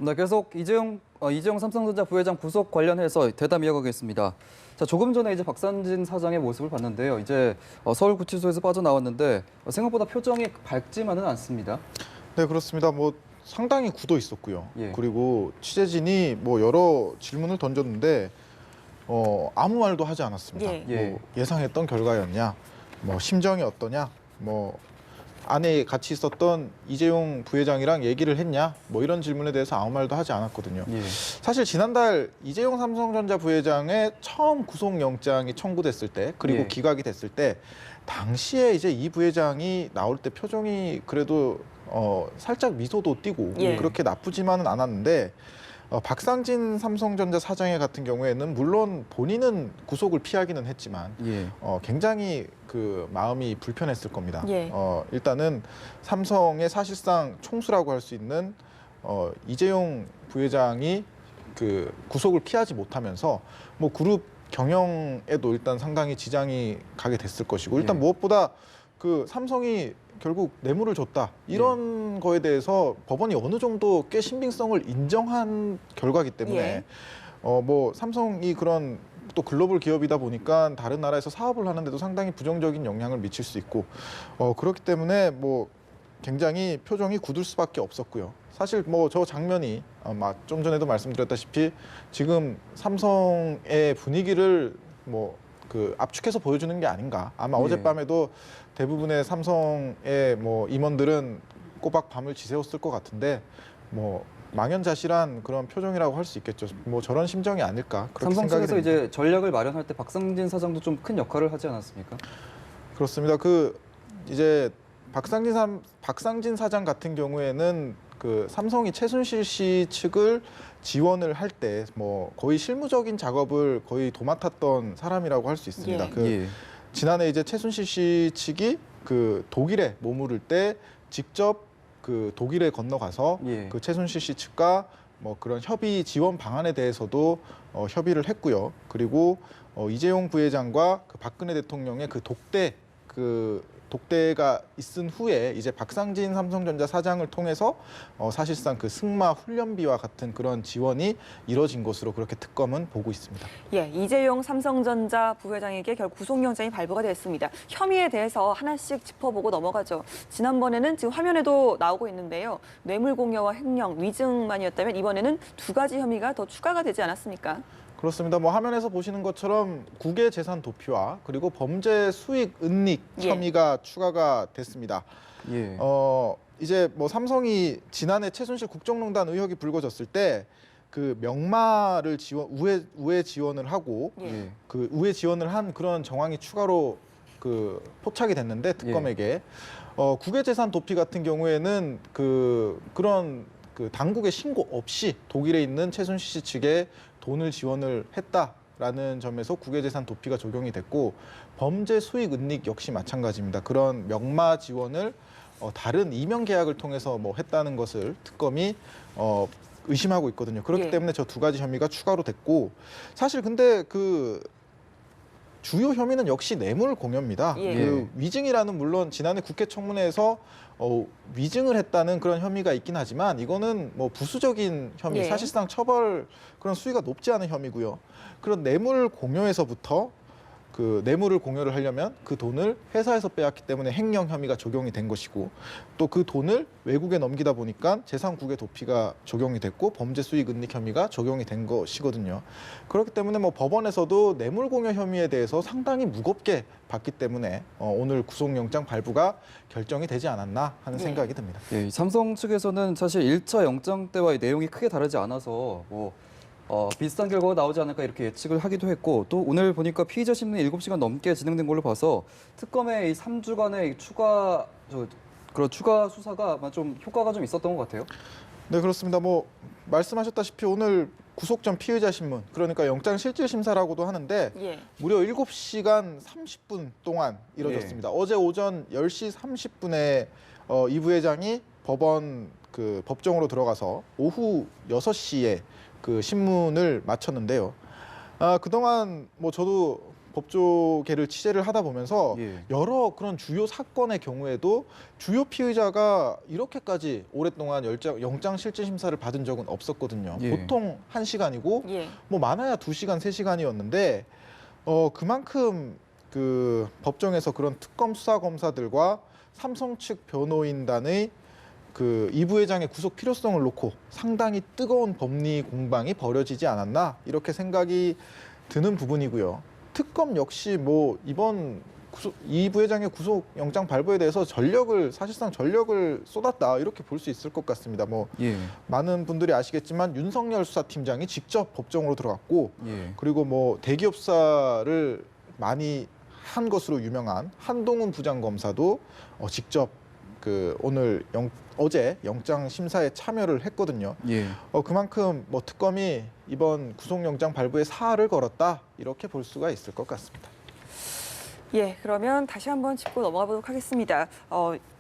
네, 계속 이재용 삼성전자 부회장 구속 관련해서 대담 이어가겠습니다. 자, 조금 전에 이제 박상진 사장의 모습을 봤는데요. 이제 서울구치소에서 빠져나왔는데 생각보다 표정이 밝지만은 않습니다. 네, 그렇습니다. 뭐 상당히 굳어 있었고요. 예. 그리고 취재진이 뭐 여러 질문을 던졌는데 아무 말도 하지 않았습니다. 예. 뭐 예상했던 결과였냐, 뭐 심정이 어떠냐, 뭐 안에 같이 있었던 이재용 부회장이랑 얘기를 했냐, 뭐 이런 질문에 대해서 아무 말도 하지 않았거든요. 예. 사실 지난달 이재용 삼성전자 부회장의 처음 구속영장이 청구됐을 때, 그리고 예. 기각이 됐을 때, 당시에 이제 이 부회장이 나올 때 표정이 그래도 살짝 미소도 띄고 예. 그렇게 나쁘지만은 않았는데 박상진 삼성전자 사장의 같은 경우에는 물론 본인은 구속을 피하기는 했지만 예. 굉장히 그 마음이 불편했을 겁니다. 예. 일단은 삼성의 사실상 총수라고 할 수 있는 이재용 부회장이 그 구속을 피하지 못하면서 뭐 그룹 경영에도 일단 상당히 지장이 가게 됐을 것이고 일단 예. 무엇보다 그 삼성이 결국 뇌물을 줬다 이런 거에 대해서 법원이 어느 정도 꽤 신빙성을 인정한 결과이기 때문에 예. 뭐 삼성이 그런 또 글로벌 기업이다 보니까 다른 나라에서 사업을 하는데도 상당히 부정적인 영향을 미칠 수 있고 그렇기 때문에 뭐 굉장히 표정이 굳을 수밖에 없었고요. 사실 뭐 저 장면이 좀 전에도 말씀드렸다시피 지금 삼성의 분위기를 뭐 그 압축해서 보여주는 게 아닌가. 아마 예. 어젯밤에도 대부분의 삼성의 뭐 임원들은 꼬박 밤을 지새웠을 것 같은데 뭐 망연자실한 그런 표정이라고 할 수 있겠죠. 뭐 저런 심정이 아닐까 그렇게 삼성 생각이 측에서 됩니다. 이제 전략을 마련할 때 박상진 사장도 좀 큰 역할을 하지 않았습니까? 그렇습니다. 이제 박상진 사장 같은 경우에는 그 삼성이 최순실 씨 측을 지원을 할 때 뭐 거의 실무적인 작업을 거의 도맡았던 사람이라고 할 수 있습니다. 예. 예. 지난해 이제 최순실 씨 측이 그 독일에 머무를 때 직접 그 독일에 건너가서 예. 그 최순실 씨 측과 뭐 그런 협의 지원 방안에 대해서도 협의를 했고요. 그리고 이재용 부회장과 그 박근혜 대통령의 독대가 있은 후에 이제 박상진 삼성전자 사장을 통해서 사실상 그 승마 훈련비와 같은 그런 지원이 이뤄진 것으로 그렇게 특검은 보고 있습니다. 예, 이재용 삼성전자 부회장에게 결국 구속영장이 발부가 됐습니다. 혐의에 대해서 하나씩 짚어보고 넘어가죠. 지난번에는 지금 화면에도 나오고 있는데요. 뇌물공여와 횡령, 위증만이었다면 이번에는 두 가지 혐의가 더 추가가 되지 않았습니까? 그렇습니다. 뭐 화면에서 보시는 것처럼 국외 재산 도피와 그리고 범죄 수익 은닉 예. 혐의가 추가가 됐습니다. 예. 이제 뭐 삼성이 지난해 최순실 국정농단 의혹이 불거졌을 때 그 명마를 우회 지원을 하고 예. 그 우회 지원을 한 그런 정황이 추가로 그 포착이 됐는데 특검에게 국외 재산 도피 같은 경우에는 그런 당국의 신고 없이 독일에 있는 최순실 씨 측에 돈을 지원을 했다라는 점에서 국외재산 도피가 적용이 됐고 범죄 수익 은닉 역시 마찬가지입니다. 그런 명마 지원을 다른 이명 계약을 통해서 뭐 했다는 것을 특검이 의심하고 있거든요. 그렇기 예. 때문에 저 두 가지 혐의가 추가로 됐고 사실 근데 주요 혐의는 역시 뇌물 공여입니다. 예. 그 위증이라는 물론 지난해 국회 청문회에서 위증을 했다는 그런 혐의가 있긴 하지만 이거는 뭐 부수적인 혐의, 예. 사실상 처벌 그런 수위가 높지 않은 혐의고요. 그런 뇌물 공여에서부터 그 뇌물을 공여를 하려면 그 돈을 회사에서 빼앗기 때문에 횡령 혐의가 적용이 된 것이고 또 그 돈을 외국에 넘기다 보니까 재산국외 도피가 적용이 됐고 범죄 수익 은닉 혐의가 적용이 된 것이거든요. 그렇기 때문에 뭐 법원에서도 뇌물 공여 혐의에 대해서 상당히 무겁게 봤기 때문에 오늘 구속영장 발부가 결정이 되지 않았나 하는 네. 생각이 듭니다. 예, 삼성 측에서는 사실 1차 영장 때와의 내용이 크게 다르지 않아서 뭐 비슷한 결과가 나오지 않을까 이렇게 예측을 하기도 했고 또 오늘 보니까 피의자 신문이 7시간 넘게 진행된 걸로 봐서 특검의 이 3주간의 그런 추가 수사가 아마 좀 효과가 좀 있었던 것 같아요. 네, 그렇습니다. 뭐 말씀하셨다시피 오늘 구속 전 피의자 신문, 그러니까 영장 실질 심사라고도 하는데 예. 무려 7시간 30분 동안 이뤄졌습니다. 어제 오전 10시 30분에 이 부회장이 법정으로 들어가서 오후 6시에 그 신문을 마쳤는데요. 그동안 뭐 저도 법조계를 취재를 하다 보면서 예. 여러 그런 주요 사건의 경우에도 주요 피의자가 이렇게까지 오랫동안 영장 실질 심사를 받은 적은 없었거든요. 예. 보통 1시간이고 예. 뭐 많아야 2시간, 3시간이었는데 그만큼 그 법정에서 그런 특검 수사 검사들과 삼성 측 변호인단의 그 이 부회장의 구속 필요성을 놓고 상당히 뜨거운 법리 공방이 벌어지지 않았나 이렇게 생각이 드는 부분이고요. 특검 역시 뭐 이번 이 부회장의 구속 영장 발부에 대해서 사실상 전력을 쏟았다 이렇게 볼 수 있을 것 같습니다. 뭐 예. 많은 분들이 아시겠지만 윤석열 수사팀장이 직접 법정으로 들어갔고 예. 그리고 뭐 대기업 수사를 많이 한 것으로 유명한 한동훈 부장검사도 직접 그 어제 영장 심사에 참여를 했거든요. 예. 그만큼 뭐 특검이 이번 구속영장 발부에 사활을 걸었다 이렇게 볼 수가 있을 것 같습니다. 예, 그러면 다시 한번 짚고 넘어가 보도록 하겠습니다.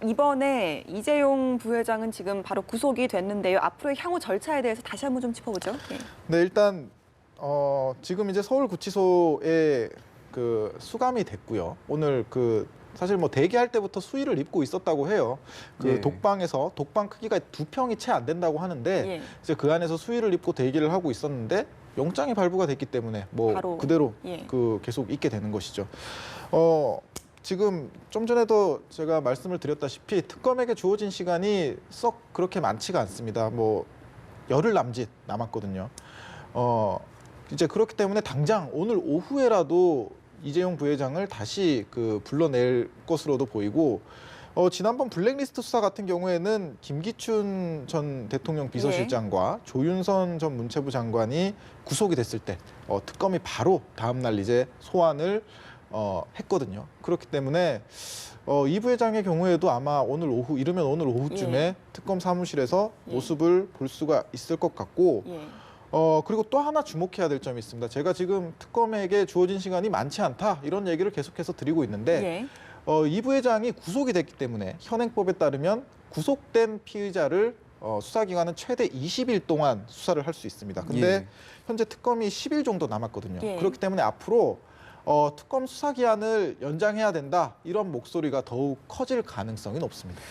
이번에 이재용 부회장은 지금 바로 구속이 됐는데요. 앞으로의 향후 절차에 대해서 다시 한번 좀 짚어보죠. 예. 네, 일단 지금 이제 서울구치소에 그 수감이 됐고요. 오늘 사실 뭐 대기할 때부터 수의를 입고 있었다고 해요. 예. 독방에서 독방 크기가 2평이 채 안 된다고 하는데 예. 이제 그 안에서 수의를 입고 대기를 하고 있었는데 영장이 발부가 됐기 때문에 뭐 바로, 그대로 예. 계속 있게 되는 것이죠. 지금 좀 전에도 제가 말씀을 드렸다시피 특검에게 주어진 시간이 썩 그렇게 많지가 않습니다. 뭐 열흘 남짓 남았거든요. 이제 그렇기 때문에 당장 오늘 오후에라도 이재용 부회장을 다시 불러낼 것으로도 보이고 지난번 블랙리스트 수사 같은 경우에는 김기춘 전 대통령 비서실장과 조윤선 전 문체부 장관이 구속이 됐을 때 특검이 바로 다음 날 이제 소환을 했거든요. 그렇기 때문에 이 부회장의 경우에도 아마 이르면 오늘 오후쯤에 예. 특검 사무실에서 예. 모습을 볼 수가 있을 것 같고 예. 그리고 또 하나 주목해야 될 점이 있습니다. 제가 지금 특검에게 주어진 시간이 많지 않다 이런 얘기를 계속해서 드리고 있는데 예. 이 부회장이 구속이 됐기 때문에 현행법에 따르면 구속된 피의자를 수사기관은 최대 20일 동안 수사를 할 수 있습니다. 근데 예. 현재 특검이 10일 정도 남았거든요. 예. 그렇기 때문에 앞으로 특검 수사기한을 연장해야 된다 이런 목소리가 더욱 커질 가능성이 높습니다.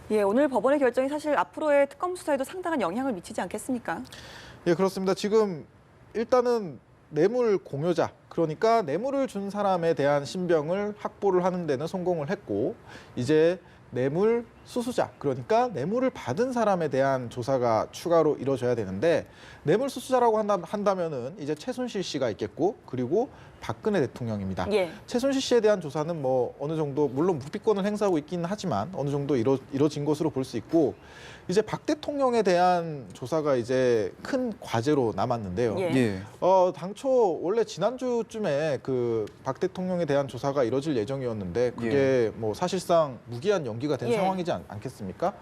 예, 오늘 법원의 결정이 사실 앞으로의 특검 수사에도 상당한 영향을 미치지 않겠습니까? 예, 그렇습니다. 지금 일단은 뇌물 공여자, 그러니까 뇌물을 준 사람에 대한 신병을 확보를 하는 데는 성공을 했고 이제 뇌물 수수자, 그러니까 뇌물을 받은 사람에 대한 조사가 추가로 이루어져야 되는데 뇌물 수수자라고 한다면은 이제 최순실 씨가 있겠고 그리고 박근혜 대통령입니다. 예. 최순실 씨에 대한 조사는 뭐 어느 정도 물론 묵비권을 행사하고 있긴 하지만 어느 정도 이루어진 것으로 볼 수 있고 이제 박 대통령에 대한 조사가 이제 큰 과제로 남았는데요. 예. 예. 당초 원래 지난주쯤에 박 대통령에 대한 조사가 이뤄질 예정이었는데 그게 뭐 사실상 무기한 연기가 된 예. 상황이지 않겠습니까?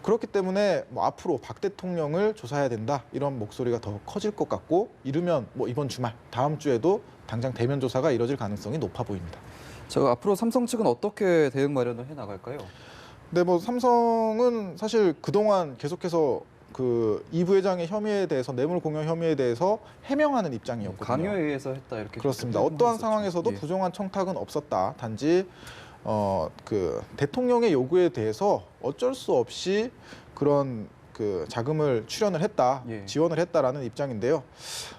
그렇기 때문에 뭐 앞으로 박 대통령을 조사해야 된다 이런 목소리가 더 커질 것 같고 이르면 뭐 이번 주말 다음 주에도 당장 대면 조사가 이뤄질 가능성이 높아 보입니다. 저 앞으로 삼성 측은 어떻게 대응 마련을 해 나갈까요? 네, 뭐 삼성은 사실 그동안 계속해서 이 부회장의 혐의에 대해서 뇌물 공여 혐의에 대해서 해명하는 입장이었거든요. 강요에 의해서 했다 이렇게. 그렇습니다. 그렇게 어떠한 했었죠. 상황에서도 예. 부정한 청탁은 없었다. 단지 대통령의 요구에 대해서 어쩔 수 없이 그런 자금을 출연을 했다, 예. 지원을 했다라는 입장인데요.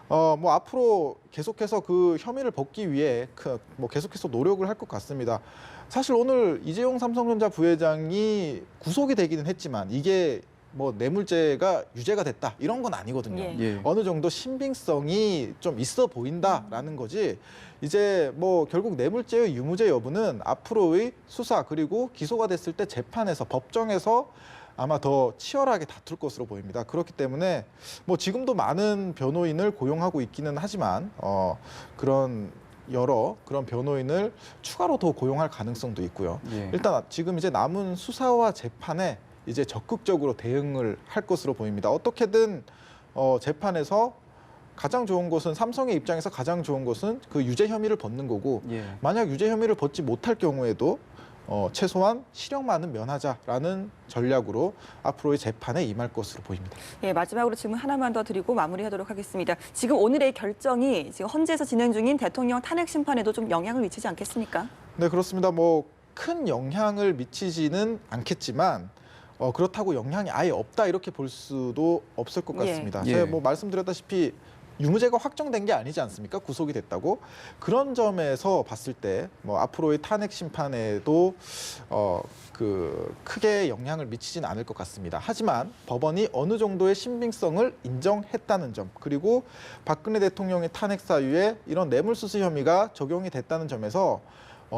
뭐 앞으로 계속해서 그 혐의를 벗기 위해 뭐 계속해서 노력을 할 것 같습니다. 사실 오늘 이재용 삼성전자 부회장이 구속이 되기는 했지만 이게 뭐 뇌물죄가 유죄가 됐다 이런 건 아니거든요. 예. 예. 어느 정도 신빙성이 좀 있어 보인다라는 거지. 이제 뭐 결국 뇌물죄의 유무죄 여부는 앞으로의 수사 그리고 기소가 됐을 때 재판에서 법정에서 아마 더 치열하게 다툴 것으로 보입니다. 그렇기 때문에 뭐 지금도 많은 변호인을 고용하고 있기는 하지만 그런 변호인을 추가로 더 고용할 가능성도 있고요. 예. 일단 지금 이제 남은 수사와 재판에 이제 적극적으로 대응을 할 것으로 보입니다. 어떻게든 재판에서 가장 좋은 것은 삼성의 입장에서 가장 좋은 것은 그 유죄 혐의를 벗는 거고 예. 만약 유죄 혐의를 벗지 못할 경우에도 최소한 실형만은 면하자라는 전략으로 앞으로의 재판에 임할 것으로 보입니다. 예, 마지막으로 질문 하나만 더 드리고 마무리하도록 하겠습니다. 지금 오늘의 결정이 지금 헌재에서 진행 중인 대통령 탄핵 심판에도 좀 영향을 미치지 않겠습니까? 네, 그렇습니다. 큰 영향을 미치지는 않겠지만 그렇다고 영향이 아예 없다 이렇게 볼 수도 없을 것 같습니다. 예. 제가 말씀드렸다시피 유무죄가 확정된 게 아니지 않습니까? 구속이 됐다고. 그런 점에서 봤을 때 앞으로의 탄핵 심판에도 크게 영향을 미치진 않을 것 같습니다. 하지만 법원이 어느 정도의 신빙성을 인정했다는 점, 그리고 박근혜 대통령의 탄핵 사유에 이런 뇌물수수 혐의가 적용이 됐다는 점에서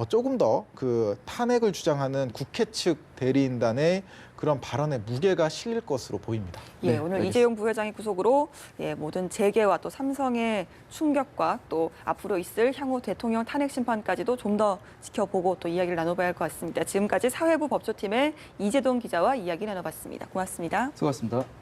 조금 더 그 탄핵을 주장하는 국회 측 대리인단의 그런 발언에 무게가 실릴 것으로 보입니다. 예, 네, 오늘 알겠습니다. 이재용 부회장의 구속으로 모든 재계와 또 삼성의 충격과 또 앞으로 있을 향후 대통령 탄핵 심판까지도 좀 더 지켜보고 또 이야기를 나눠봐야 할 것 같습니다. 지금까지 사회부 법조팀의 이재동 기자와 이야기 나눠봤습니다. 고맙습니다. 수고하셨습니다.